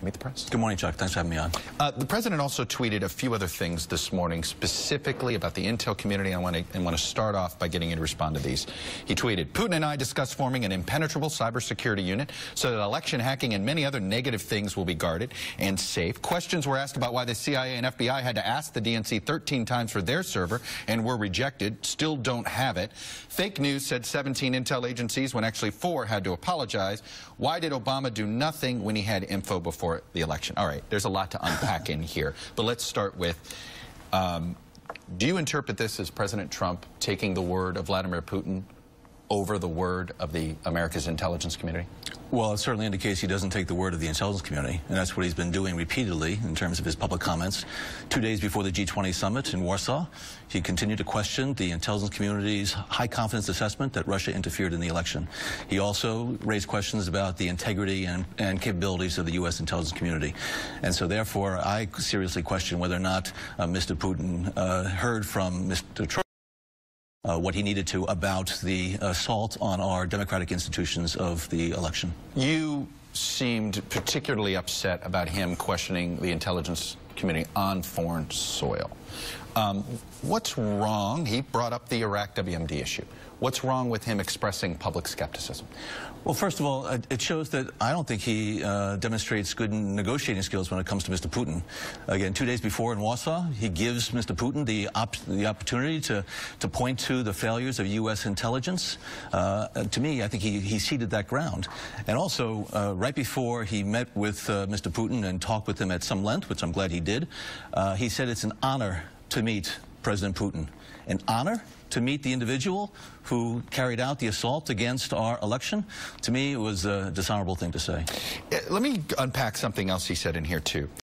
Meet the press. Good morning, Chuck. Thanks for having me on. The president also tweeted a few other things this morning, specifically about the intel community. I want to start off by getting you to respond to these. He tweeted, Putin and I discussed forming an impenetrable cybersecurity unit so that election hacking and many other negative things will be guarded and safe. Questions were asked about why the CIA and FBI had to ask the DNC 13 times for their server and were rejected. Still don't have it. Fake news said 17 intel agencies when actually 4 had to apologize. Why did Obama do nothing when he had info before the election? All right, there's a lot to unpack in here, but let's start with, do you interpret this as President Trump taking the word of Vladimir Putin over the word of the America's intelligence community? Well, it certainly indicates he doesn't take the word of the intelligence community, and that's what he's been doing repeatedly in terms of his public comments. 2 days before the G20 summit in Warsaw, he continued to question the intelligence community's high-confidence assessment that Russia interfered in the election. He also raised questions about the integrity and capabilities of the U.S. intelligence community. And so, therefore, I seriously question whether or not Mr. Putin heard from Mr. Trump what he needed to about the assault on our democratic institutions of the election. You seemed particularly upset about him questioning the intelligence community on foreign soil. What's wrong? He brought up the Iraq WMD issue. What's wrong with him expressing public skepticism? Well, first of all, it shows that I don't think he demonstrates good negotiating skills when it comes to Mr. Putin. Again, 2 days before in Warsaw, he gives Mr. Putin the opportunity to point to the failures of U.S. intelligence. To me, I think he ceded that ground. And also, right before he met with Mr. Putin and talked with him at some length, which I'm glad he did, he said it's an honor to meet President Putin. An honor to meet the individual who carried out the assault against our election? To me, it was a dishonorable thing to say. Let me unpack something else he said in here, too.